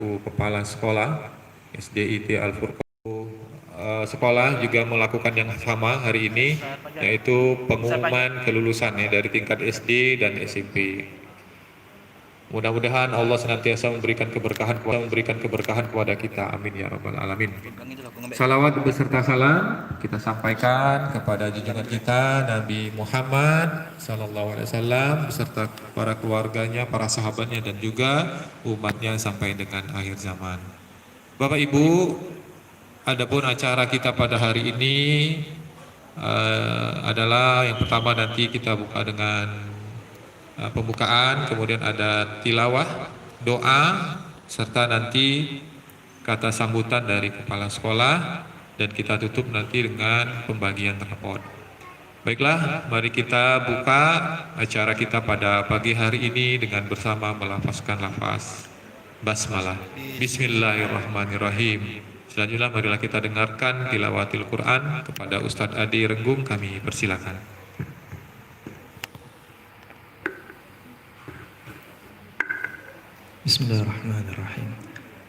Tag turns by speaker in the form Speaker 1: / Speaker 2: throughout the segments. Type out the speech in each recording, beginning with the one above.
Speaker 1: Kepala Sekolah SDIT Al-Furqan sekolah juga melakukan yang sama hari ini, yaitu pengumuman kelulusan ya, dari tingkat SD dan SMP. Mudah-mudahan Allah senantiasa memberikan keberkahan kepada kita. Amin ya rabbal alamin. Salawat beserta salam kita sampaikan kepada junjungan kita Nabi Muhammad sallallahu alaihi wasallam beserta para keluarganya, para sahabatnya dan juga umatnya sampai dengan akhir zaman. Bapak Ibu, adapun acara kita pada hari ini adalah yang pertama nanti kita buka dengan pembukaan, kemudian ada tilawah, doa, serta nanti kata sambutan dari kepala sekolah, dan kita tutup nanti dengan pembagian raport. Baiklah, mari kita buka acara kita pada pagi hari ini dengan bersama melafazkan lafaz basmalah. Bismillahirrahmanirrahim. Selanjutnya marilah kita dengarkan tilawatil Quran kepada Ustadz Adi Renggung, kami persilakan.
Speaker 2: Bismillahirrahmanirrahim.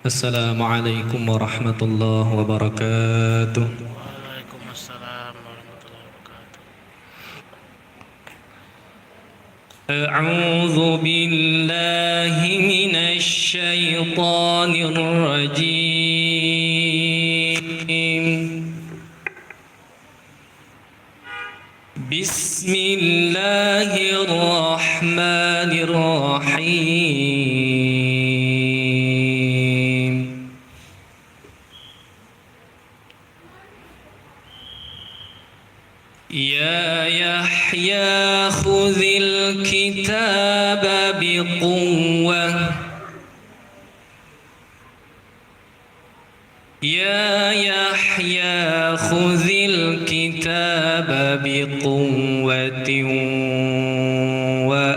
Speaker 2: Assalamualaikum warahmatullahi wabarakatuh.
Speaker 3: Waalaikumsalam warahmatullahi wabarakatuh.
Speaker 2: A'udzu billahi minasy syaithanir rajim. Bismillahirrahmanirrahim. Ya Yahya khudhil kitaba biquwwah. Ya Yahya khudhil kitaba biquwwatin wa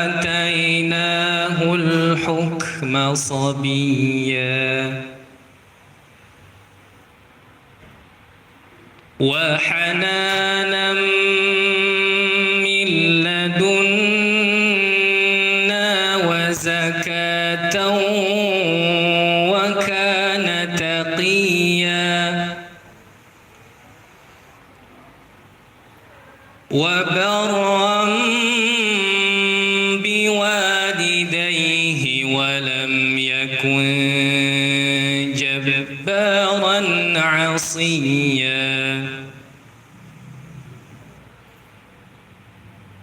Speaker 2: atainahul hukma sabiyya wa hananan min ladunna wa zakatan wa kana taqiyya wa barran biwalidayhi wa lam yakun jabbaran 'asiyya.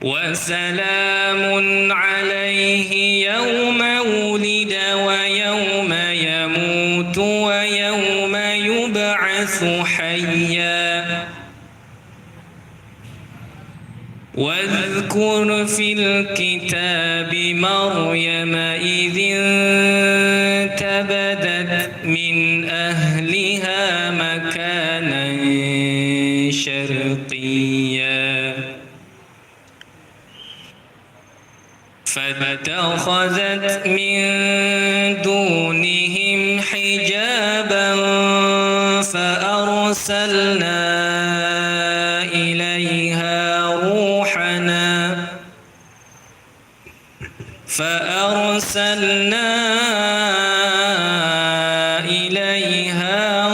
Speaker 2: وسلام عليه يوم ولد ويوم يموت ويوم يبعث حيا. واذكر في الكتاب مريم إذ انتبذت من أهلها مكانا شرقيا فاتخذت من دونهم حجابا فأرسلنا إليها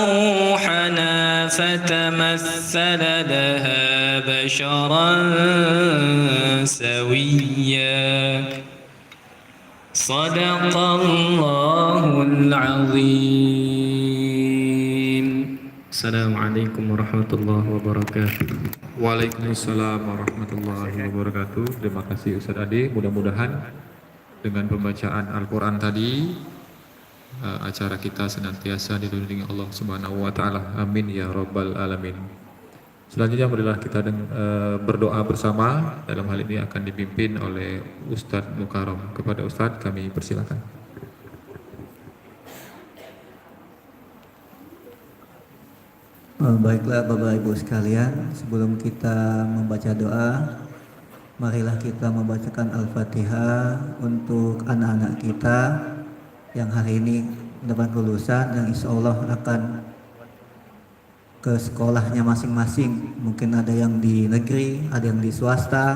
Speaker 2: روحنا فتمثل لها بشرا سويا. صدق الله العظيم. السلام عليكم ورحمة الله وبركاته.
Speaker 1: Waalaikumsalam warahmatullahi wabarakatuh. Terima kasih Ustadz Adi. Mudah-mudahan dengan pembacaan Al-Quran tadi acara kita senantiasa dilindungi Allah Subhanahu wa Ta'ala. Amin ya rabbal alamin. Selanjutnya marilah kita berdoa bersama. Dalam hal ini akan dipimpin oleh Ustadz Mukarram. Kepada Ustadz kami persilakan.
Speaker 4: Baiklah Bapak Ibu sekalian, sebelum kita membaca doa, marilah kita membacakan Al-Fatihah untuk anak-anak kita yang hari ini mendapat kelulusan, yang insya Allah akan ke sekolahnya masing-masing. Mungkin ada yang di negeri, ada yang di swasta,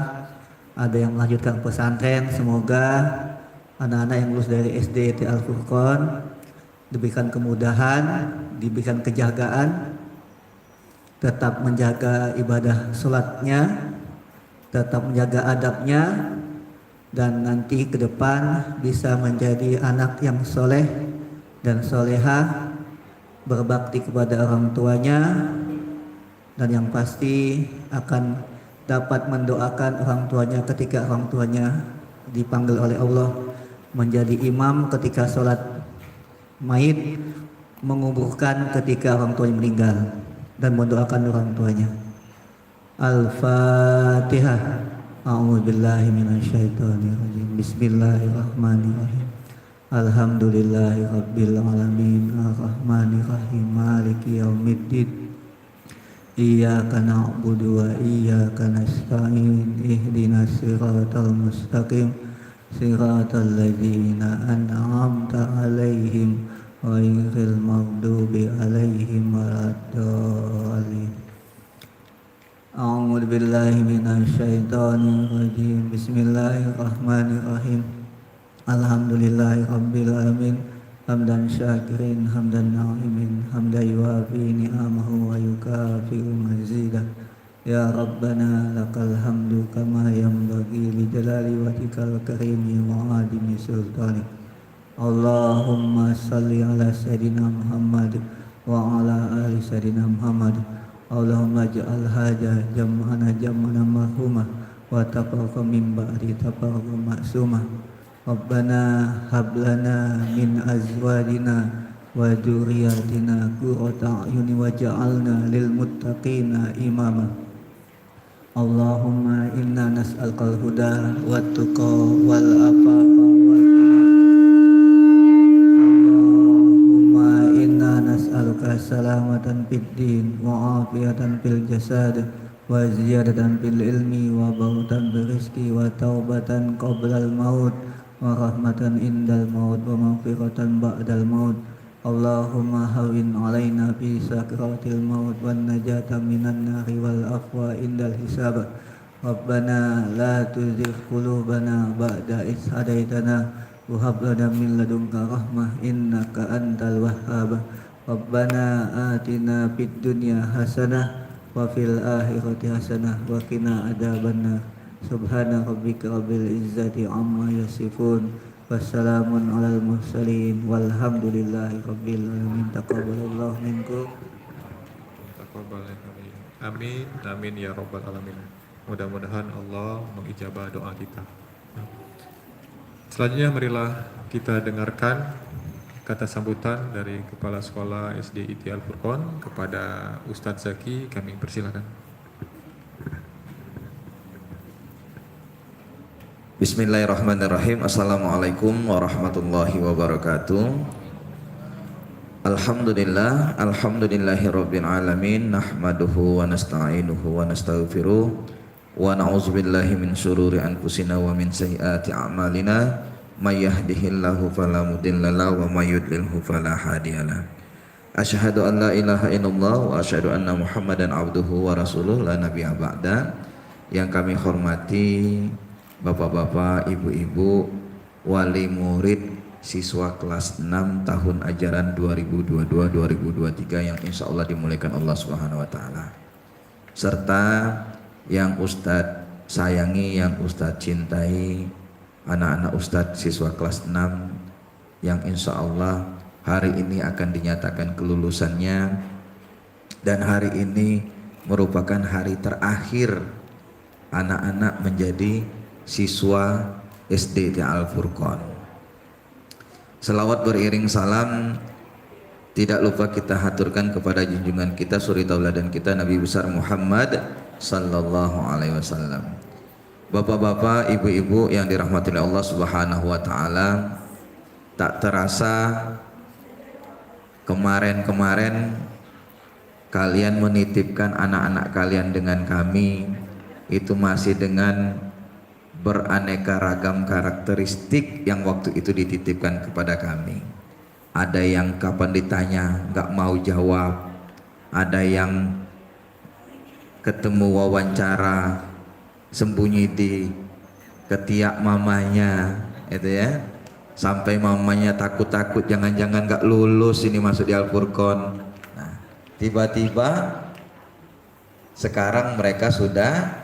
Speaker 4: ada yang melanjutkan pesantren. Semoga anak-anak yang lulus dari SDIT Al-Furqan diberikan kemudahan, diberikan kejagaan, tetap menjaga ibadah sholatnya, tetap menjaga adabnya, dan nanti ke depan bisa menjadi anak yang soleh dan solehah, berbakti kepada orang tuanya, dan yang pasti akan dapat mendoakan orang tuanya ketika orang tuanya dipanggil oleh Allah menjadi imam ketika sholat mayit, menguburkan ketika orang tuanya meninggal, dan mendoakan orang tuanya. Al-Fatihah. A'udzubillahi minasyaitonirrajim. Bismillahirrahmanirrahim. Alhamdulillahirabbil alamin. Arrahmanirrahim. Maliki yaumiddin. Iyyaka na'budu wa iyyaka nasta'in. Ihdinas siratal mustaqim. Siratal ladzina an'amta 'alaihim ghairil maghdubi 'alaihim waladdallin. A'udzu billahi minasyaitonir rajim. Bismillahirrahmanirrahim. Alhamdulillahirabbil alamin. Hamdan syakirin, hamdan na'imin, hamdan yuwafi ni'amahu wa yukafi'u mazidah. Ya Rabbana lakal hamdu kama yanbaghi li jalali wajhikal karimi wa 'azimi sultanik. Allahumma salli ala sayyidina Muhammad wa ala ali sayyidina Muhammad. Allahumma ja'al haja jam'ana jam'ana marhumah wa tafarqa min ba'di tafarqa ma'sumah. Rabbana hablana min azwajina wa dzurriyyatina qurrata a'yuni waj'alna lil muttaqina imama. Allahumma inna nas'alukal huda wat tuqa wal afafa wal nas'aluka salamatan fid din wa afiyatan fil jasad wa ziyadatan fil ilmi wa bautan bil rizqi wa taubatan qoblal maut wa rahmatan indal maut wa maghfiratan ba'dal maut. Allahumma hawin alaina fi sakratil maut wan najata minan nari wal afwa indal hisab. Rabbana la tuzigh qulubana ba'da idh hadaitana wa hab lana min ladunka rahmah innaka antal wahhab. Rabbana atina fid dunya hasanah wa fil akhirati hasanah wa qina adzabannar. Subhana rabbika rabbil izzati amma yasifun. Wassalamun alal mursalin walhamdulillahi rabbil alamin. Taqabbalallahu minkum.
Speaker 1: Amin, amin ya rabbal alamin. Mudah-mudahan Allah mengijabah doa kita. Selanjutnya marilah kita dengarkan kata sambutan dari Kepala Sekolah SD IT Al-Furqon kepada Ustadz Zaki. Kami persilakan.
Speaker 5: Bismillahirrahmanirrahim. Assalamualaikum warahmatullahi wabarakatuh. Alhamdulillah, alhamdulillahirabbil alamin. Nahmaduhu wa nasta'inuhu wa nastaghfiruh wa na'udzubillahi min syururi anfusina wa min sayyiati a'malina. May yahdihillahu fala mudhillalahu wa may yudlilhu fala hadiyalah. Asyhadu an la ilaha illallah wa asyhadu anna Muhammadan abduhu wa rasuluh la nabiyya ba'da. Yang kami hormati Bapak-bapak, Ibu-ibu, wali murid siswa kelas 6 tahun ajaran 2022-2023 yang insya Allah dimuliakan Allah Subhanahu wa taala. Serta yang Ustadz sayangi, yang Ustadz cintai, anak-anak Ustadz siswa kelas 6 yang insya Allah hari ini akan dinyatakan kelulusannya, dan hari ini merupakan hari terakhir anak-anak menjadi siswa SD Al-Furqon. Selawat beriring salam tidak lupa kita haturkan kepada junjungan kita, suri tauladan kita, Nabi besar Muhammad sallallahu alaihi wasallam. Bapak-bapak, ibu-ibu yang dirahmati oleh Allah Subhanahu wa taala, tak terasa kemarin-kemarin kalian menitipkan anak-anak kalian dengan kami itu masih dengan beraneka ragam karakteristik yang waktu itu dititipkan kepada kami. Ada yang kapan ditanya nggak mau jawab, ada yang ketemu wawancara sembunyi di ketiak mamanya, itu ya. sampai mamanya takut-takut jangan-jangan gak lulus ini masuk di Al-Furqon. Nah, tiba-tiba sekarang mereka sudah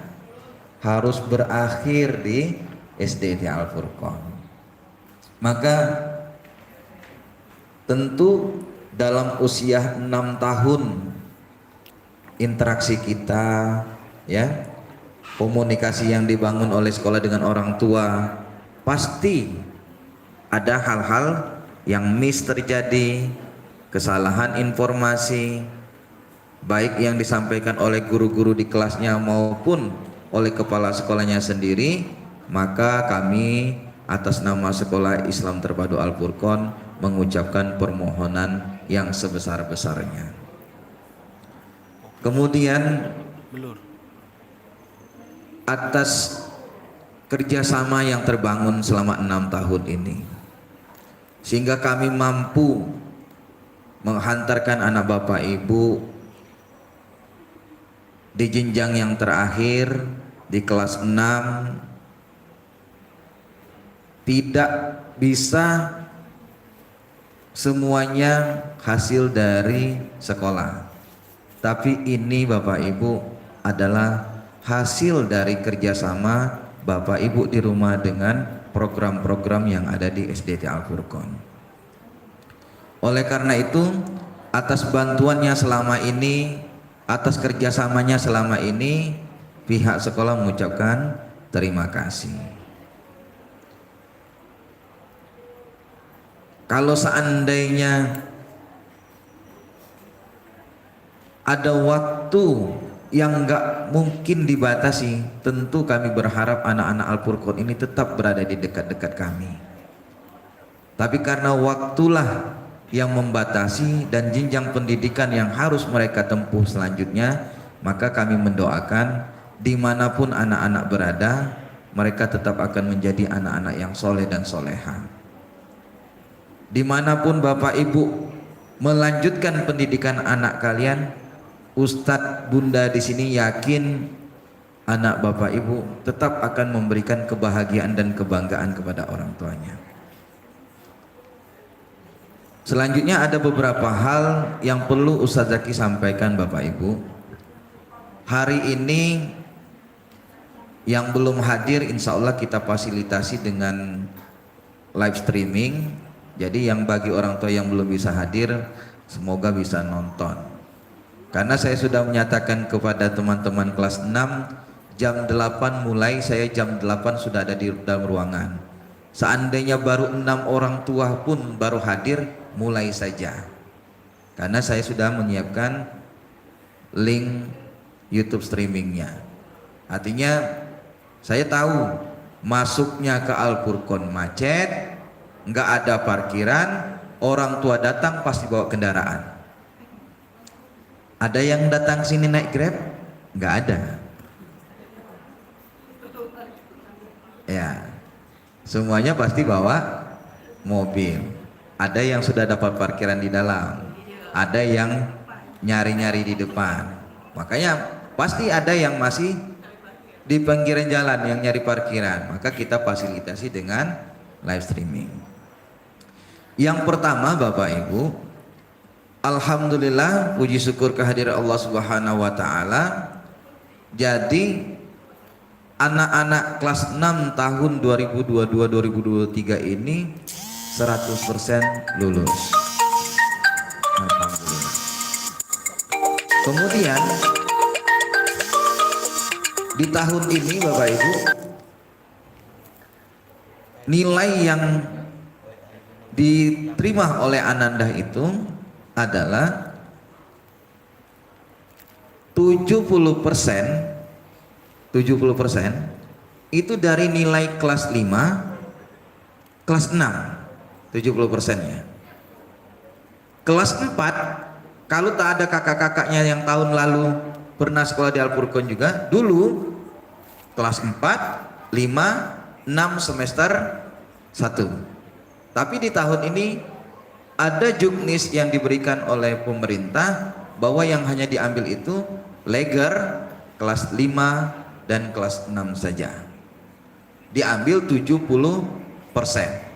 Speaker 5: harus berakhir di SD di Al-Furqon. Maka tentu dalam usia 6 tahun interaksi kita, ya, komunikasi yang dibangun oleh sekolah dengan orang tua, pasti ada hal-hal yang miss terjadi, kesalahan informasi, baik yang disampaikan oleh guru-guru di kelasnya maupun oleh kepala sekolahnya sendiri. Maka kami atas nama Sekolah Islam Terpadu Al-Furqon mengucapkan permohonan yang sebesar-besarnya. Kemudian atas kerjasama yang terbangun selama 6 tahun ini, sehingga kami mampu menghantarkan anak bapak ibu di jenjang yang terakhir di kelas 6. Tidak bisa semuanya hasil dari sekolah, tapi ini bapak ibu adalah hasil dari kerjasama bapak ibu di rumah dengan program-program yang ada di SDT Al-Furqon. Oleh karena itu, atas bantuannya selama ini, atas kerjasamanya selama ini, pihak sekolah mengucapkan terima kasih. Kalau seandainya ada waktu yang nggak mungkin dibatasi, tentu kami berharap anak-anak Al-Furqon ini tetap berada di dekat-dekat kami. Tapi karena waktulah yang membatasi dan jenjang pendidikan yang harus mereka tempuh selanjutnya, maka kami mendoakan dimanapun anak-anak berada, mereka tetap akan menjadi anak-anak yang soleh dan soleha. Dimanapun bapak ibu melanjutkan pendidikan anak kalian, Ustadz Bunda di sini yakin anak bapak ibu tetap akan memberikan kebahagiaan dan kebanggaan kepada orang tuanya. Selanjutnya ada beberapa hal yang perlu Ustadz Zaki sampaikan bapak ibu. Hari ini yang belum hadir insya Allah kita fasilitasi dengan live streaming. Jadi yang bagi orang tua yang belum bisa hadir, semoga bisa nonton. Karena saya sudah menyatakan kepada teman-teman kelas 6, jam 8 mulai, saya jam 8 sudah ada di dalam ruangan. Seandainya baru 6 orang tua pun baru hadir, mulai saja. Karena saya sudah menyiapkan link YouTube streamingnya. Artinya saya tahu masuknya ke Al-Furqon macet, nggak ada parkiran, orang tua datang pasti bawa kendaraan. Ada yang datang sini naik Grab? Nggak ada. Ya, semuanya pasti bawa mobil. Ada yang sudah dapat parkiran di dalam, ada yang nyari-nyari di depan. Makanya pasti ada yang masih di pinggiran jalan yang nyari parkiran. Maka kita fasilitasi dengan live streaming. Yang pertama Bapak Ibu, alhamdulillah, puji syukur kehadiran Allah Subhanahu wa taala. Jadi anak-anak kelas 6 tahun 2022-2023 ini 100% lulus. Alhamdulillah. Kemudian di tahun ini Bapak Ibu, nilai yang diterima oleh Ananda itu adalah 70% itu dari nilai kelas 5, kelas 6 70%-nya. Kelas 4 kalau tak ada kakak-kakaknya yang tahun lalu pernah sekolah di Al-Furqon juga, dulu kelas 4, 5, 6 semester 1. Tapi di tahun ini ada juknis yang diberikan oleh pemerintah bahwa yang hanya diambil itu leger kelas 5 dan kelas 6 saja. Diambil 70%.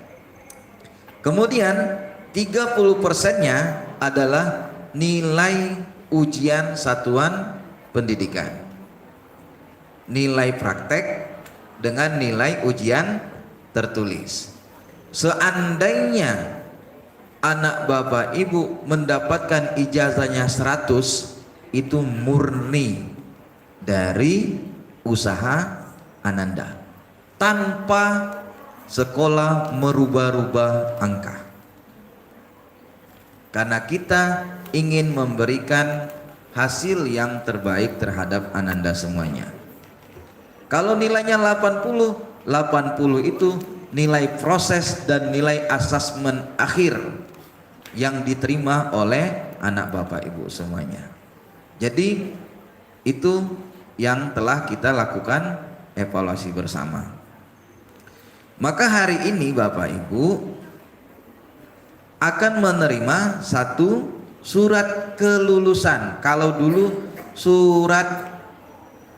Speaker 5: Kemudian 30%-nya adalah nilai ujian satuan pendidikan. Nilai praktek dengan nilai ujian tertulis. Seandainya anak bapak ibu mendapatkan ijazahnya 100, itu murni dari usaha Ananda tanpa sekolah merubah-rubah angka, karena kita ingin memberikan hasil yang terbaik terhadap Ananda semuanya. Kalau nilainya 80 itu nilai proses dan nilai asesmen akhir yang diterima oleh anak bapak ibu semuanya. Jadi itu yang telah kita lakukan evaluasi bersama. Maka hari ini bapak ibu akan menerima satu surat kelulusan. Kalau dulu surat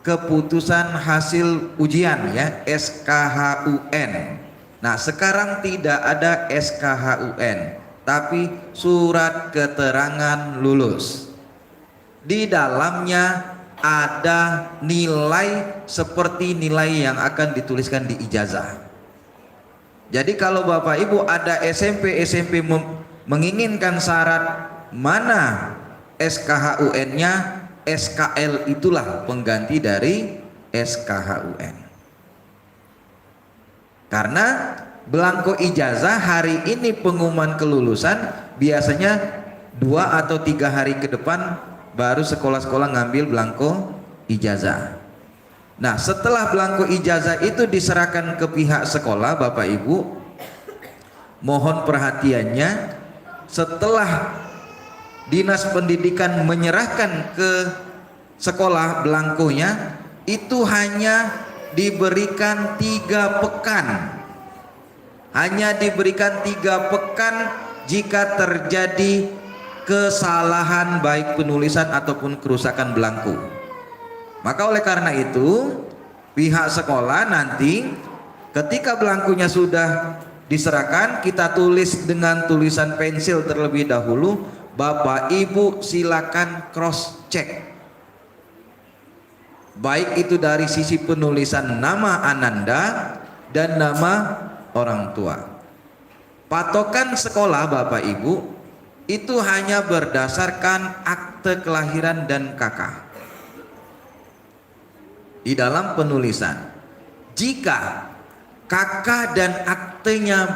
Speaker 5: keputusan hasil ujian ya, SKHUN. Nah sekarang tidak ada SKHUN, tapi surat keterangan lulus. Di dalamnya ada nilai seperti nilai yang akan dituliskan di ijazah. Jadi kalau bapak ibu ada SMP menginginkan syarat mana SKHUN-nya, SKL itulah pengganti dari SKHUN. Karena belangko ijazah hari ini pengumuman kelulusan biasanya 2 atau 3 hari ke depan baru sekolah-sekolah ngambil belangko ijazah. Nah setelah belangko ijazah itu diserahkan ke pihak sekolah, bapak ibu mohon perhatiannya, setelah dinas pendidikan menyerahkan ke sekolah belangkonya itu hanya diberikan 3 pekan, hanya diberikan 3 pekan jika terjadi kesalahan baik penulisan ataupun kerusakan belangko. Maka oleh karena itu pihak sekolah nanti ketika belangkonya sudah diserahkan, kita tulis dengan tulisan pensil terlebih dahulu. Bapak ibu silakan cross check, baik itu dari sisi penulisan nama Ananda dan nama orang tua. Patokan sekolah bapak ibu itu hanya berdasarkan akte kelahiran dan KK di dalam penulisan. Jika KK dan aktenya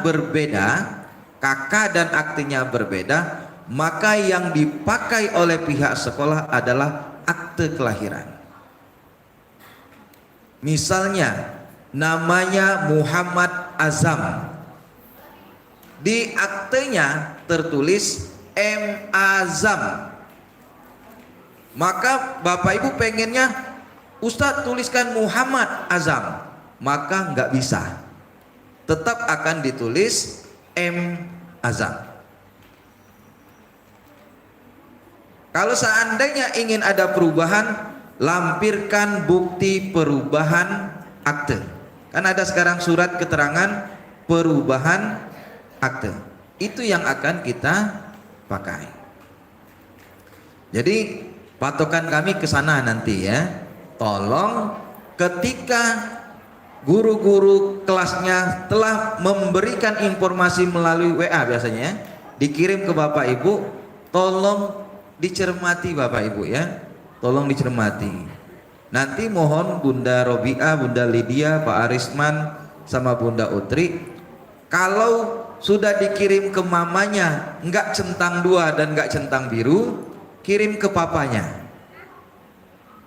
Speaker 5: berbeda, maka yang dipakai oleh pihak sekolah adalah akte kelahiran. Misalnya namanya Muhammad Azam, di aktenya tertulis M. Azam, maka bapak ibu pengennya Ustadz tuliskan Muhammad Azam, maka nggak bisa, tetap akan ditulis M. Azam. Kalau seandainya ingin ada perubahan, lampirkan bukti perubahan akte. Kan ada sekarang surat keterangan perubahan akte. Itu yang akan kita pakai. Jadi patokan kami ke sana nanti ya. Tolong ketika guru-guru kelasnya telah memberikan informasi melalui WA biasanya dikirim ke bapak ibu, tolong dicermati bapak ibu ya, tolong dicermati. Nanti mohon Bunda Robiah, Bunda Lydia, Pak Arisman sama Bunda Utri, kalau sudah dikirim ke mamanya enggak centang 2 dan enggak centang biru, kirim ke papanya.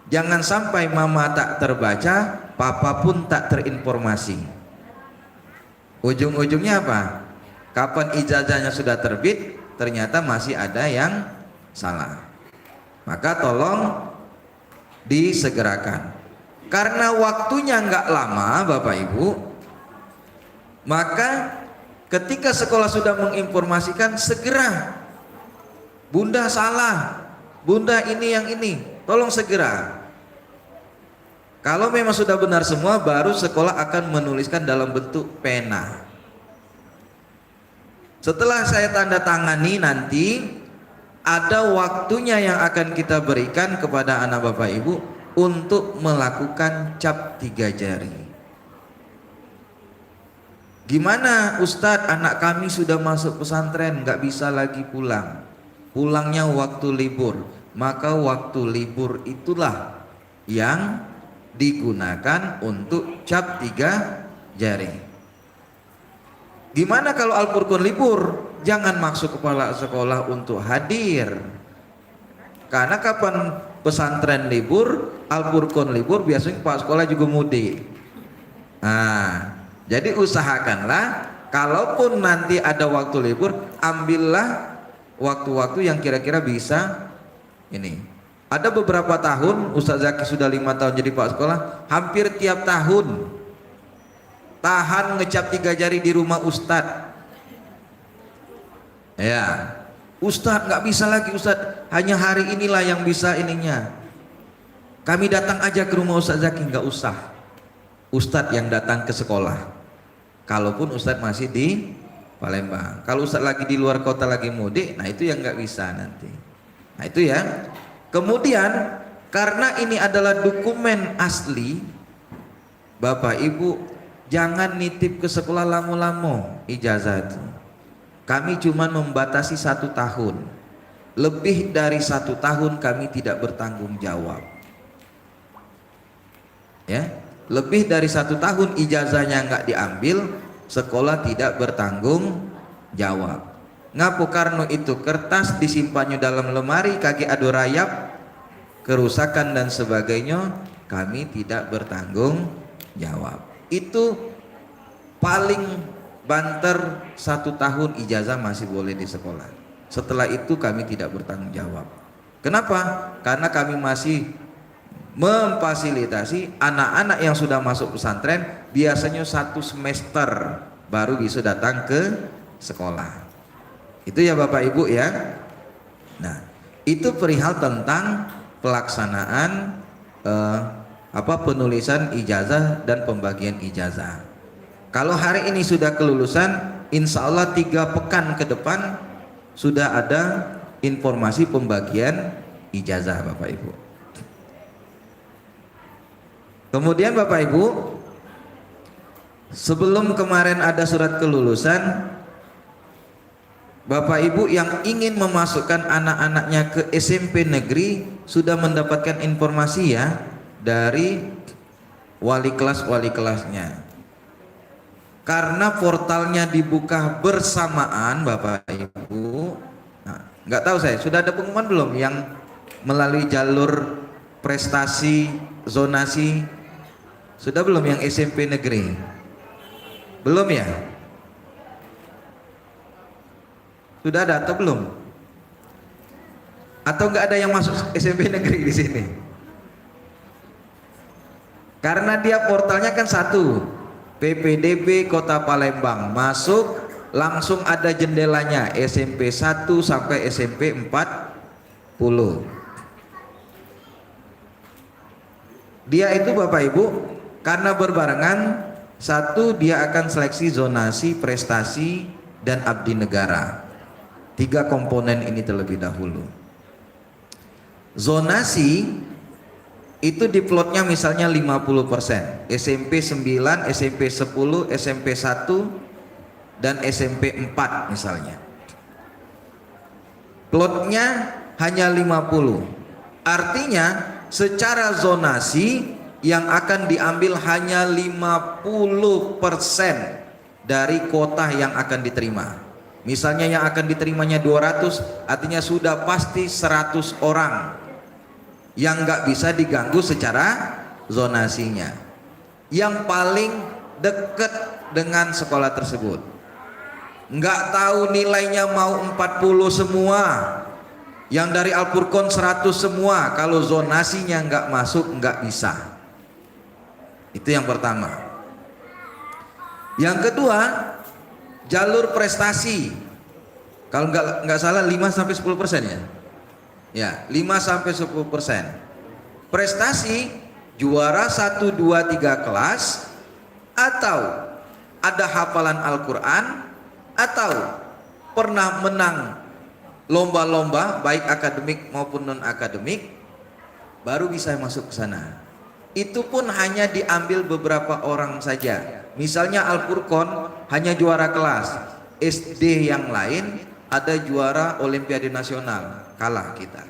Speaker 5: Jangan sampai mama tak terbaca, papa pun tak terinformasi. Ujung-ujungnya apa? Kapan ijazahnya sudah terbit, ternyata masih ada yang salah. Maka tolong disegerakan. Karena waktunya nggak lama Bapak Ibu, maka ketika sekolah sudah menginformasikan, segera, Bunda salah, Bunda ini yang ini, tolong segera. Kalau memang sudah benar semua, baru sekolah akan menuliskan dalam bentuk pena. Setelah saya tanda tangani nanti ada waktunya yang akan kita berikan kepada anak bapak ibu untuk melakukan cap 3 jari. Gimana Ustadz, anak kami sudah masuk pesantren, nggak bisa lagi pulang, pulangnya waktu libur. Maka waktu libur itulah yang digunakan untuk cap 3 jari. Gimana kalau Al-Furqan libur? Jangan maksud kepala sekolah untuk hadir. Karena kapan pesantren libur, Al-Furqan libur, biasanya kepala sekolah juga mudik. Nah, jadi usahakanlah kalaupun nanti ada waktu libur, ambillah waktu-waktu yang kira-kira bisa ini. Ada beberapa tahun Ustaz Zaki sudah 5 tahun jadi kepala sekolah, hampir tiap tahun tahan ngecap 3 jari di rumah Ustadz. Ya, Ustadz nggak bisa lagi Ustadz, hanya hari inilah yang bisa ininya. Kami datang aja ke rumah Ustadz Zaki, nggak usah. Ustadz yang datang ke sekolah. Kalaupun Ustadz masih di Palembang. Kalau Ustadz lagi di luar kota lagi mudik, nah itu yang nggak bisa nanti. Nah itu ya. Kemudian karena ini adalah dokumen asli, Bapak Ibu jangan nitip ke sekolah lamo-lamo ijazah itu. Kami cuma membatasi 1 tahun. Lebih dari 1 tahun kami tidak bertanggung jawab. Ya, lebih dari 1 tahun ijazahnya nggak diambil, sekolah tidak bertanggung jawab. Ngapu karena itu kertas disimpannya dalam lemari, kaki adu rayap, kerusakan dan sebagainya, kami tidak bertanggung jawab. Itu paling banter 1 tahun ijazah masih boleh di sekolah. Setelah itu kami tidak bertanggung jawab. Kenapa? Karena kami masih memfasilitasi anak-anak yang sudah masuk pesantren, biasanya 1 semester baru bisa datang ke sekolah. Itu ya Bapak Ibu ya. Nah, itu perihal tentang pelaksanaan penulisan ijazah dan pembagian ijazah. Kalau hari ini sudah kelulusan, insya Allah 3 pekan ke depan sudah ada informasi pembagian ijazah Bapak Ibu. Kemudian Bapak Ibu, sebelum kemarin ada surat kelulusan, Bapak Ibu yang ingin memasukkan anak-anaknya ke SMP negeri sudah mendapatkan informasi ya dari wali kelasnya. Karena portalnya dibuka bersamaan Bapak Ibu. Nah, nggak tahu saya sudah ada pengumuman belum yang melalui jalur prestasi zonasi, sudah belum yang SMP negeri? Belum ya? Sudah ada atau belum? Atau nggak ada yang masuk SMP negeri di sini? Karena dia portalnya kan satu, PPDB Kota Palembang, masuk langsung ada jendelanya SMP 1 sampai SMP 40. Dia itu Bapak Ibu karena berbarengan, satu dia akan seleksi zonasi, prestasi dan abdi negara. 3 komponen ini terlebih dahulu. Zonasi itu diplotnya misalnya 50%, SMP 9, SMP 10, SMP 1 dan SMP 4 misalnya. Plotnya hanya 50. Artinya secara zonasi yang akan diambil hanya 50% dari kuota yang akan diterima. Misalnya yang akan diterimanya 200, artinya sudah pasti 100 orang yang nggak bisa diganggu secara zonasinya, yang paling dekat dengan sekolah tersebut. Nggak tahu nilainya mau 40 semua, yang dari Al-Furqan 100 semua, kalau zonasinya nggak masuk nggak bisa. Itu yang pertama. Yang kedua, jalur prestasi. Kalau nggak salah 5-10% ya. Ya, 5-10%. Prestasi juara 1, 2, 3 kelas, atau ada hafalan Al-Quran, atau pernah menang lomba-lomba baik akademik maupun non akademik, baru bisa masuk ke sana. Itu pun hanya diambil beberapa orang saja. Misalnya Al-Furqon hanya juara kelas, SD yang lain ada juara Olimpiade Nasional, kalah kita.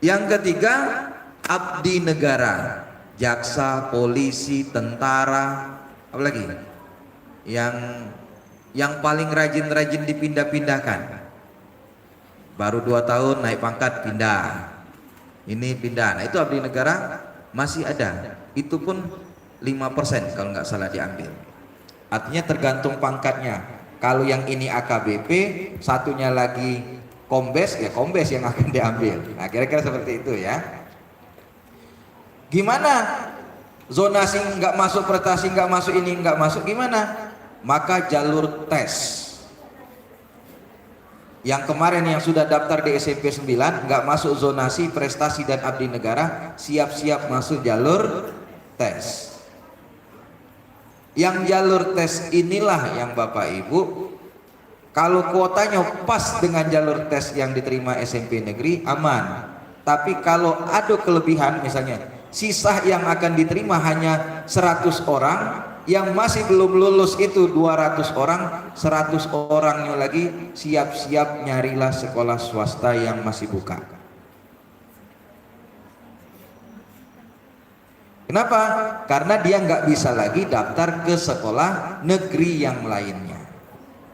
Speaker 5: Yang ketiga, abdi negara, jaksa, polisi, tentara, apalagi yang paling rajin-rajin dipindah-pindahkan. Baru 2 tahun naik pangkat pindah, ini pindah. Nah itu abdi negara masih ada, itu pun 5% kalau nggak salah diambil. Artinya tergantung pangkatnya. Kalau yang ini AKBP, satunya lagi kombes, ya kombes yang akan diambil. Nah kira-kira seperti itu ya. Gimana zonasi nggak masuk, prestasi nggak masuk, ini nggak masuk, gimana? Maka jalur tes. Yang kemarin yang sudah daftar di SMP 9 nggak masuk zonasi, prestasi dan abdi negara, siap-siap masuk jalur tes. Yang jalur tes inilah yang Bapak Ibu, kalau kuotanya pas dengan jalur tes yang diterima SMP negeri, aman. Tapi kalau ada kelebihan, misalnya sisa yang akan diterima hanya 100 orang, yang masih belum lulus itu 200 orang, 100 orangnya lagi siap-siap nyarilah sekolah swasta yang masih buka. Kenapa? Karena dia nggak bisa lagi daftar ke sekolah negeri yang lainnya,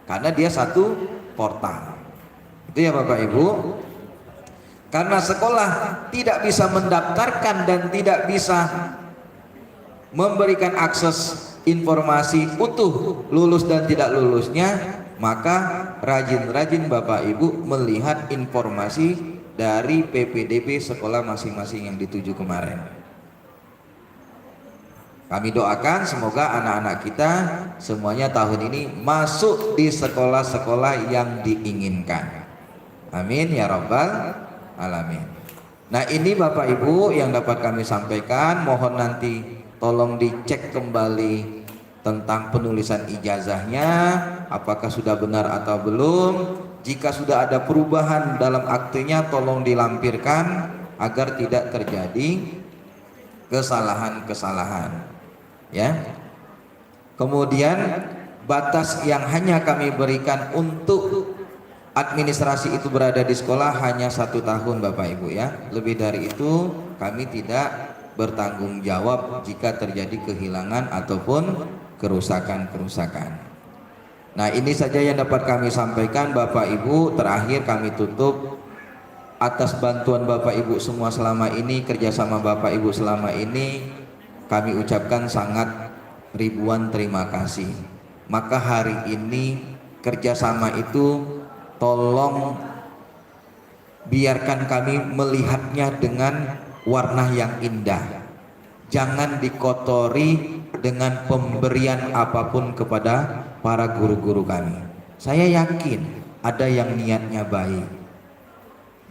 Speaker 5: karena dia satu portal. Itu ya Bapak Ibu. Karena sekolah tidak bisa mendaftarkan dan tidak bisa memberikan akses informasi utuh lulus dan tidak lulusnya, maka rajin-rajin Bapak Ibu melihat informasi dari PPDB sekolah masing-masing yang dituju kemarin. Kami doakan semoga anak-anak kita semuanya tahun ini masuk di sekolah-sekolah yang diinginkan. Amin ya rabbal alamin. Nah ini Bapak Ibu yang dapat kami sampaikan. Mohon nanti tolong dicek kembali tentang penulisan ijazahnya, apakah sudah benar atau belum. Jika sudah ada perubahan dalam aktenya, tolong dilampirkan agar tidak terjadi kesalahan-kesalahan. Ya. Kemudian batas yang hanya kami berikan untuk administrasi itu berada di sekolah hanya 1 tahun Bapak Ibu ya. Lebih dari itu kami tidak bertanggung jawab jika terjadi kehilangan ataupun kerusakan-kerusakan. Nah ini saja yang dapat kami sampaikan Bapak Ibu. Terakhir kami tutup atas bantuan Bapak Ibu semua selama ini, kerjasama Bapak Ibu selama ini, kami ucapkan sangat ribuan terima kasih. Maka hari ini kerjasama itu tolong biarkan kami melihatnya dengan warna yang indah. Jangan dikotori dengan pemberian apapun kepada para guru-guru kami. Saya yakin ada yang niatnya baik.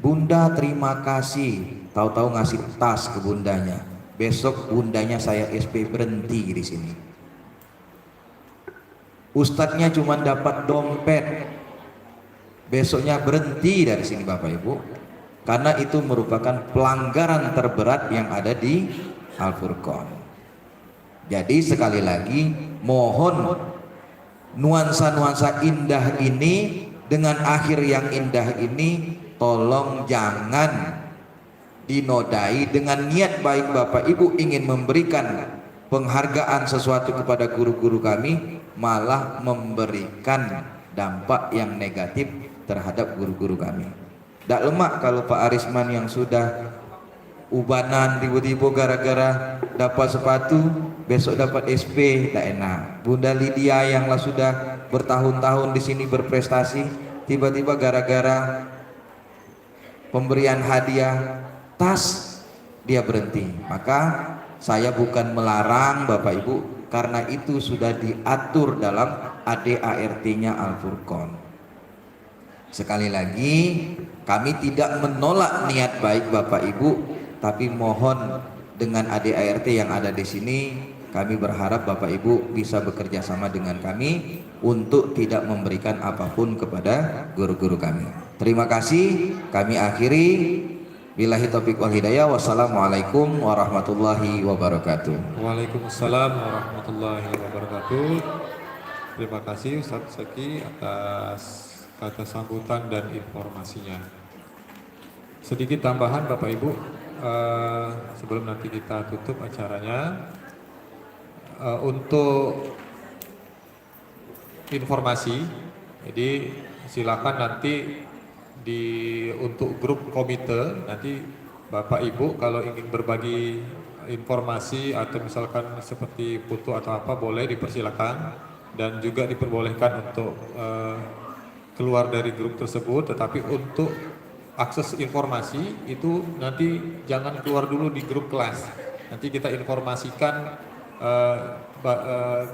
Speaker 5: Bunda terima kasih, tahu-tahu ngasih tas ke bundanya. Besok bundanya saya SP berhenti di sini. Ustadznya cuma dapat dompet, besoknya berhenti dari sini Bapak Ibu. Karena itu merupakan pelanggaran terberat yang ada di Al-Furqon. Jadi sekali lagi mohon nuansa-nuansa indah ini dengan akhir yang indah ini tolong jangan dinodai dengan niat baik Bapak Ibu ingin memberikan penghargaan sesuatu kepada guru-guru kami, malah memberikan dampak yang negatif terhadap guru-guru kami. Tidak lemak kalau Pak Arisman yang sudah ubanan tiba-tiba gara-gara dapat sepatu besok dapat SP, tidak enak. Bunda Lydia yang sudah bertahun-tahun di sini berprestasi, tiba-tiba gara-gara pemberian hadiah tas dia berhenti. Maka saya bukan melarang Bapak Ibu, karena itu sudah diatur dalam ADART-nya Al-Furqon. Sekali lagi kami tidak menolak niat baik Bapak Ibu, tapi mohon dengan ADART yang ada di sini kami berharap Bapak Ibu bisa bekerja sama dengan kami untuk tidak memberikan apapun kepada guru-guru kami. Terima kasih, kami akhiri. Billahi taufiq wal hidayah. Wassalamualaikum warahmatullahi wabarakatuh.
Speaker 1: Waalaikumsalam warahmatullahi wabarakatuh. Terima kasih Ustadz Zaki atas kata sambutan dan informasinya. Sedikit tambahan Bapak Ibu, sebelum nanti kita tutup acaranya, untuk informasi, jadi silakan nanti untuk grup komite, nanti Bapak Ibu kalau ingin berbagi informasi atau misalkan seperti foto atau apa boleh dipersilakan, dan juga diperbolehkan untuk keluar dari grup tersebut, tetapi untuk akses informasi itu nanti jangan keluar dulu di grup kelas. Nanti kita informasikan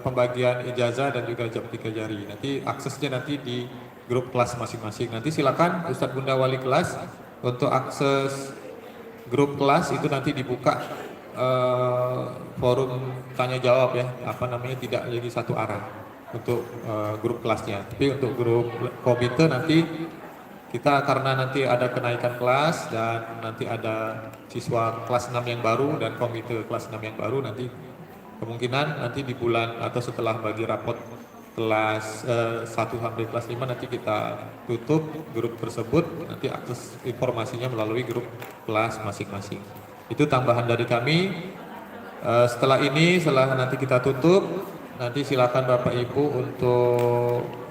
Speaker 1: pembagian ijazah dan juga jam 3 jari. Nanti aksesnya nanti di grup kelas masing-masing. Nanti silakan Ustadz Bunda Wali kelas untuk akses grup kelas itu nanti dibuka forum tanya jawab ya, tidak jadi satu arah untuk grup kelasnya. Tapi untuk grup komite nanti kita, karena nanti ada kenaikan kelas dan nanti ada siswa kelas 6 yang baru dan komite kelas 6 yang baru, nanti kemungkinan nanti di bulan atau setelah bagi rapot kelas 1 sampai kelas 5 nanti kita tutup grup tersebut, nanti akses informasinya melalui grup kelas masing-masing. Itu tambahan dari kami. Setelah nanti kita tutup, nanti silakan Bapak Ibu untuk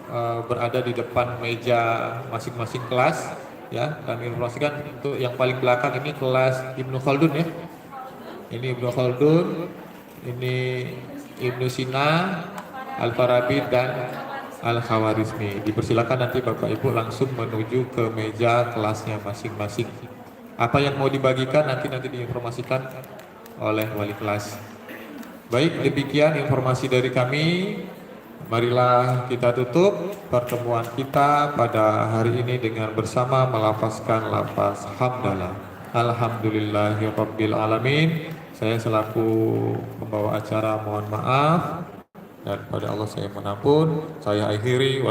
Speaker 1: berada di depan meja masing-masing kelas ya. Kami informasikan untuk yang paling belakang ini kelas Ibnu Khaldun ya. Ini Ibnu Khaldun, ini Ibnu Sina, Al-Farabi dan Al-Khawarizmi. Dipersilakan nanti Bapak Ibu langsung menuju ke meja kelasnya masing-masing. Apa yang mau dibagikan nanti diinformasikan oleh wali kelas. Baik, demikian informasi dari kami. Marilah kita tutup pertemuan kita pada hari ini dengan bersama melafazkan lafaz hamdalah. Alhamdulillahirabbil alamin. Saya selaku pembawa acara mohon maaf dan pada Allah saya mohon ampun. Saya akhiri.